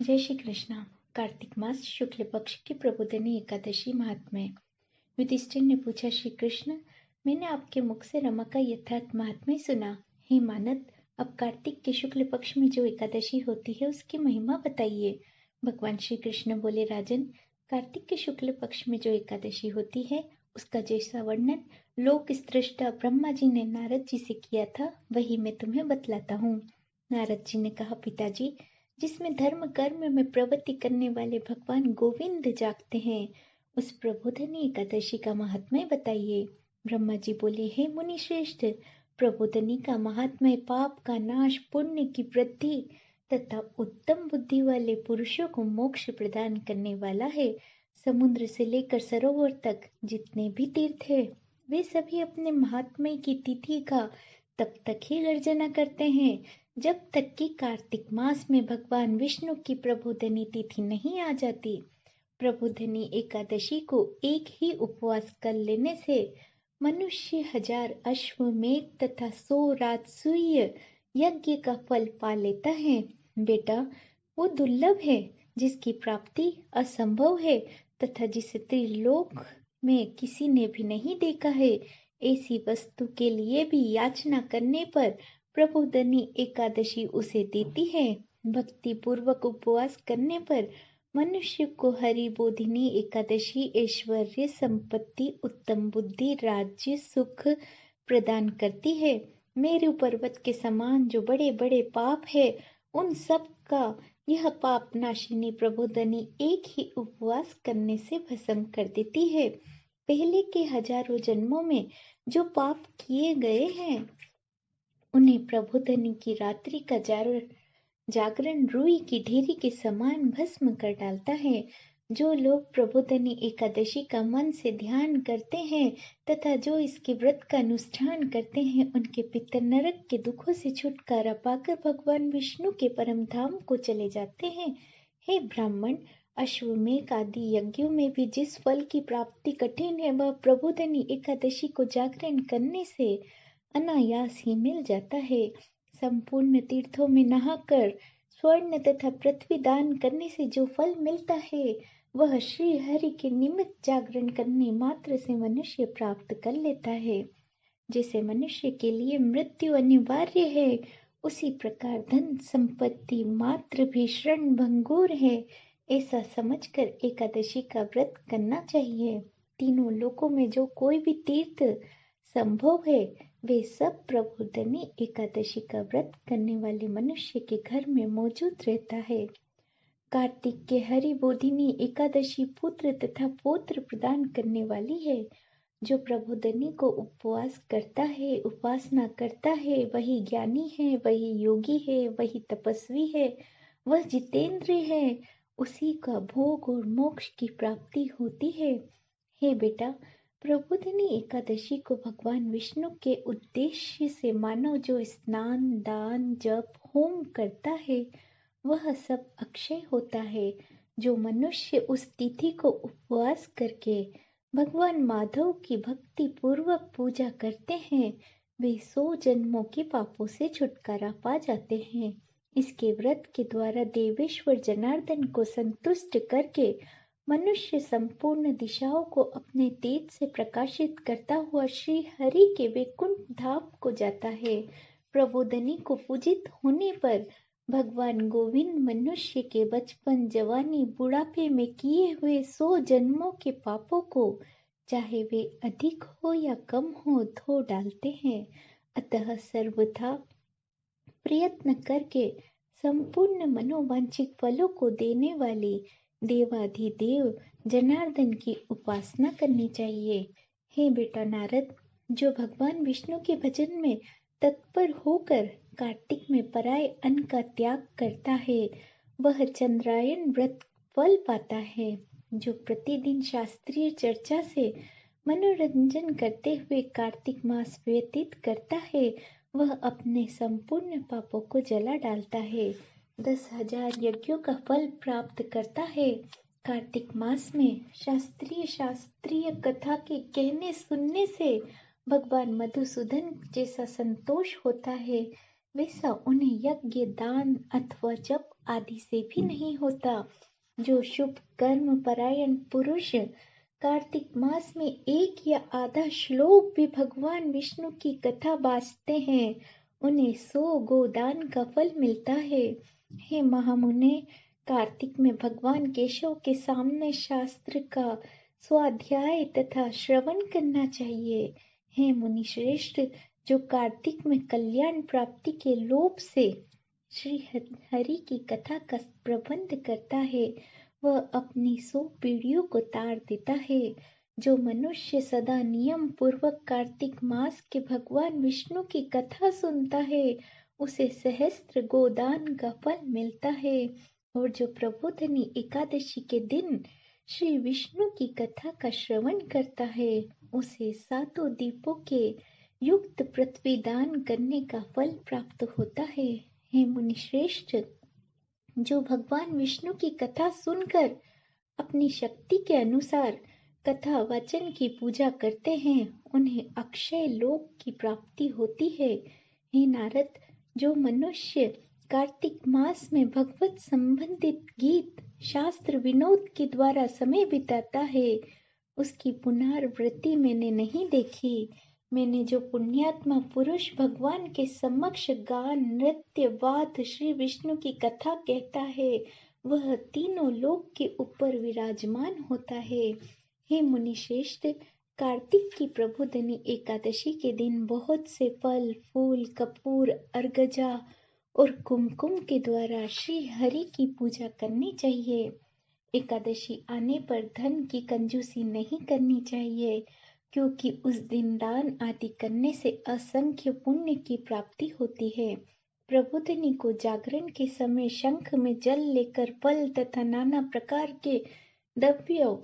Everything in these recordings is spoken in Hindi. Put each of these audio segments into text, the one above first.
जय श्री कृष्ण। कार्तिक मास शुक्ल पक्ष की प्रबोधिनी एकादशी महात्म्य। युधिष्ठिर ने पूछा, श्री कृष्ण, मैंने आपके मुख से रमा का यथार्थ महात्म्य सुना। हे मानद, अब कार्तिक के शुक्ल पक्ष में जो एकादशी होती है उसकी महिमा बताइए। भगवान श्री कृष्ण बोले, राजन, कार्तिक के शुक्ल पक्ष में जो एकादशी होती है उसका जैसा वर्णन लोक स्रष्टा ब्रह्मा जी ने नारद जी से किया था वही मैं तुम्हें बतलाता हूँ। नारद जी ने कहा, पिताजी, जिसमें धर्म कर्म में प्रवृत्ति करने वाले भगवान गोविंद जागते हैं, उस प्रबोधनी एकादशी का महात्म्य बताइए। ब्रह्मा जी बोले, हे मुनि श्रेष्ठ, प्रबोधनी का महात्म्य पाप का नाश, पुण्य की वृद्धि तथा उत्तम बुद्धि वाले पुरुषों को मोक्ष प्रदान करने वाला है। समुद्र से लेकर सरोवर तक जितने भी तीर्थ है वे सभी अपने महात्म्य की तिथि का तब तक ही गर्जना करते हैं जब तक कि कार्तिक मास में भगवान विष्णु की प्रबोधनी तिथि नहीं आ जाती। प्रबोधनी एकादशी को एक ही उपवास कर लेने से मनुष्य 1000 अश्वमेध तथा 100 राजसूय यज्ञ का फल पा लेता है। बेटा, वो दुर्लभ है जिसकी प्राप्ति असंभव है तथा जिसे त्रिलोक में किसी ने भी नहीं देखा है। ऐसी वस्तु के लिए भी याचना करने पर प्रबोधनी एकादशी उसे देती है। भक्ति पूर्वक उपवास करने पर मनुष्य को हरि बोधिनी एकादशी ऐश्वर्य, संपत्ति, उत्तम बुद्धि, राज्य, सुख प्रदान करती है। मेरु पर्वत के समान जो बड़े बड़े पाप है उन सब का यह पाप नाशिनी प्रबोधनी एक ही उपवास करने से भस्म कर देती है। पहले के हजारों जन्मों में जो पाप किए गए हैं उन्हें प्रबोधनी की रात्रि का जागरण रुई की ढेरी के समान भस्म कर डालता है। जो लोग प्रबोधनी एकादशी का मन से ध्यान करते हैं तथा जो इसके व्रत का अनुष्ठान करते हैं उनके पितर नरक के दुखों से छुटकारा पाकर भगवान विष्णु के परम धाम को चले जाते हैं। हे ब्राह्मण, अश्वमेध आदि यज्ञों में भी जिस फल की प्राप्ति कठिन है वह प्रबोधनी एकादशी को जागरण करने से अनायास ही मिल जाता है। संपूर्ण तीर्थों में नहाकर स्वर्ण तथा पृथ्वी दान करने से जो फल मिलता है वह श्री हरि के निमित्त जागरण करने मात्र से मनुष्य प्राप्त कर लेता है। जैसे मनुष्य के लिए मृत्यु अनिवार्य है उसी प्रकार धन संपत्ति मात्र भी क्षण भंगुर है। ऐसा समझकर एकादशी का व्रत करना चाहिए। तीनों लोकों में जो कोई भी तीर्थ संभव है वे सब प्रबोधनी एकादशी का व्रत करने वाले मनुष्य के घर में मौजूद रहता है। कार्तिक के हरि बोधिनी एकादशी पुत्र तथा पौत्र प्रदान करने वाली है। जो प्रबोधनी को उपवास करता है, उपासना करता है, वही ज्ञानी है, वही योगी है, वही तपस्वी है, वह जितेंद्र है। उसी का भोग और मोक्ष की प्राप्ति होती है। हे बेटा, प्रबोधिनी एकादशी को भगवान विष्णु के उद्देश्य से मानो जो स्नान, दान, जप, होम करता है वह सब अक्षय होता है। जो मनुष्य उस तिथि को उपवास करके भगवान माधव की भक्ति पूर्वक पूजा करते हैं वे 100 जन्मों के पापों से छुटकारा पा जाते हैं। इसके व्रत के द्वारा देवेश्वर जनार्दन को संतुष्ट करके मनुष्य संपूर्ण दिशाओं को अपने तेज से प्रकाशित करता हुआ श्री हरि के वैकुंठ धाम को जाता है। प्रबोधनी को पूजित होने पर भगवान गोविंद मनुष्य के बचपन, जवानी, बुढ़ापे में किए हुए 100 जन्मों के पापों को चाहे वे अधिक हो या कम हो धो डालते हैं। अतः सर्वथा प्रयत्न करके संपूर्ण मनोवांछित फलों को देने वाली देवाधिदेव जनार्दन की उपासना करनी चाहिए। हे बेटा नारद, जो भगवान विष्णु के भजन में तत्पर होकर कार्तिक में पराये अन्न का त्याग करता है वह चंद्रायन व्रत फल पाता है। जो प्रतिदिन शास्त्रीय चर्चा से मनोरंजन करते हुए कार्तिक मास व्यतीत करता है वह अपने संपूर्ण पापों को जला डालता है। 10,000 यज्ञों का फल प्राप्त करता है। कार्तिक मास में शास्त्रीय कथा के कहने सुनने से भगवान मधुसूदन जैसा संतोष होता है वैसा उन्हें यज्ञ, दान अथवा जप आदि से भी नहीं होता। जो शुभ कर्म परायण पुरुष कार्तिक मास में एक या आधा श्लोक भी भगवान विष्णु की कथा बाँचते हैं, उन्हें 100 गोदान का फल मिलता है। हे महामुने, कार्तिक में भगवान केशव के सामने शास्त्र का स्वाध्याय तथा श्रवण करना चाहिए। हे मुनि श्रेष्ठ, जो कार्तिक में कल्याण प्राप्ति के लोभ से श्री हरि की कथा का प्रबंध करता है, वह अपनी 100 पीढ़ियों को तार देता है। जो मनुष्य सदा नियम पूर्वक कार्तिक मास के भगवान विष्णु की कथा सुनता है, उसे सहस्त्र गोदान का फल मिलता है। और जो प्रबोधनी एकादशी के दिन श्री विष्णु की कथा का श्रवण करता है, उसे 7 दीपों के युक्त पृथ्वी दान करने का फल प्राप्त होता है। हे मुनिश्रेष्ठ, जो भगवान विष्णु की कथा सुनकर अपनी शक्ति के अनुसार कथा वचन की पूजा करते हैं, उन्हें अक्षय लोक की प्राप्ति होती है। हे नारद, जो मनुष्य कार्तिक मास में भगवत संबंधित गीत शास्त्र विनोद के द्वारा समय बिताता है, उसकी पुनरावृत्ति मैंने नहीं देखी। मैंने जो पुण्यात्मा पुरुष भगवान के समक्ष गान नृत्य वाद श्री विष्णु की कथा कहता है, वह तीनों लोक के ऊपर विराजमान होता है। हे मुनिश्रेष्ठ, कार्तिक की प्रबोधनी एकादशी के दिन बहुत से फल फूल कपूर अर्गजा और कुमकुम के द्वारा श्री हरि की पूजा करनी चाहिए। एकादशी आने पर धन की कंजूसी नहीं करनी चाहिए, क्योंकि उस दिन दान आदि करने से असंख्य पुण्य की प्राप्ति होती है। प्रबोधनी को जागरण के समय शंख में जल लेकर फल तथा नाना प्रकार के द्रव्यों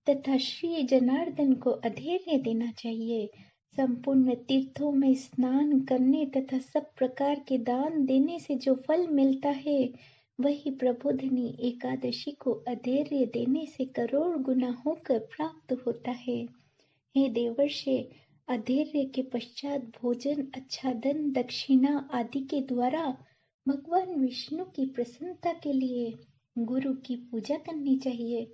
तथा श्री जनार्दन को अधैर्य देना चाहिए। संपूर्ण तीर्थों में स्नान करने तथा सब प्रकार के दान देने से जो फल मिलता है, वही प्रबोधनी एकादशी को अधैर्य देने से करोड़ गुना होकर प्राप्त होता है। हे देवर्षि, अधैर्य के पश्चात भोजन आच्छादन दक्षिणा आदि के द्वारा भगवान विष्णु की प्रसन्नता के लिए गुरु की पूजा करनी चाहिए।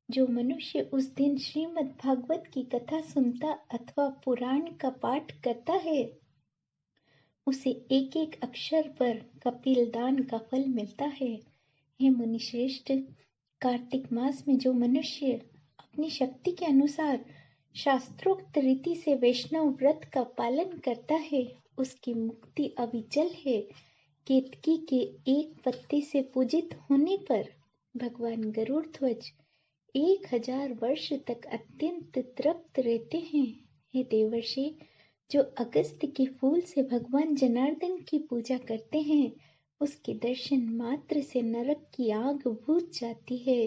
जो मनुष्य उस दिन श्रीमद् भागवत की कथा सुनता अथवा पुराण का पाठ करता है, उसे एक एक अक्षर पर कपिल दान का फल मिलता है। हे मुनिश्रेष्ठ, कार्तिक मास में जो मनुष्य अपनी शक्ति के अनुसार शास्त्रोक्त रीति से वैष्णव व्रत का पालन करता है, उसकी मुक्ति अविचल है। केतकी के एक पत्ते से पूजित होने पर भगवान गरुड़ ध्वज 1000 वर्ष तक अत्यंत तृप्त रहते हैं। हे देवर्षि, जो अगस्त के फूल से भगवान जनार्दन की पूजा करते हैं, उसके दर्शन मात्र से नरक की आग बुझ जाती है।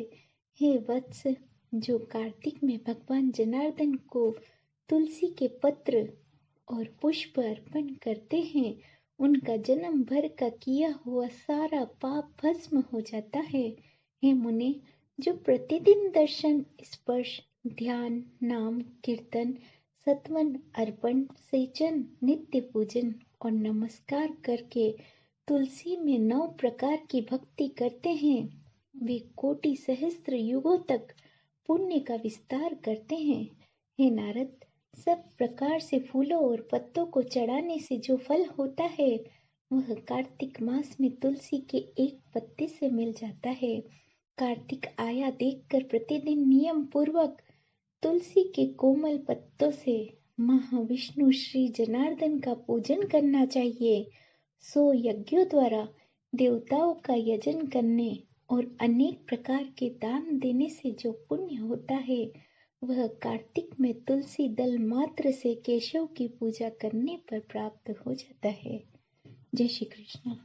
हे वत्स, जो कार्तिक में भगवान जनार्दन को तुलसी के पत्र और पुष्प अर्पण करते हैं, उनका जन्म भर का किया हुआ सारा पाप भस्म हो जाता है। हे मुने, जो प्रतिदिन दर्शन स्पर्श ध्यान नाम कीर्तन सत्वन अर्पण सेचन नित्य पूजन और नमस्कार करके तुलसी में 9 प्रकार की भक्ति करते हैं, वे कोटि सहस्त्र युगों तक पुण्य का विस्तार करते हैं। हे नारद, सब प्रकार से फूलों और पत्तों को चढ़ाने से जो फल होता है, वह कार्तिक मास में तुलसी के एक पत्ते से मिल जाता है। कार्तिक आया देखकर प्रतिदिन नियम पूर्वक तुलसी के कोमल पत्तों से महाविष्णु श्री जनार्दन का पूजन करना चाहिए। 100 यज्ञों द्वारा देवताओं का यजन करने और अनेक प्रकार के दान देने से जो पुण्य होता है, वह कार्तिक में तुलसी दल मात्र से केशव की पूजा करने पर प्राप्त हो जाता है। जय श्री कृष्ण।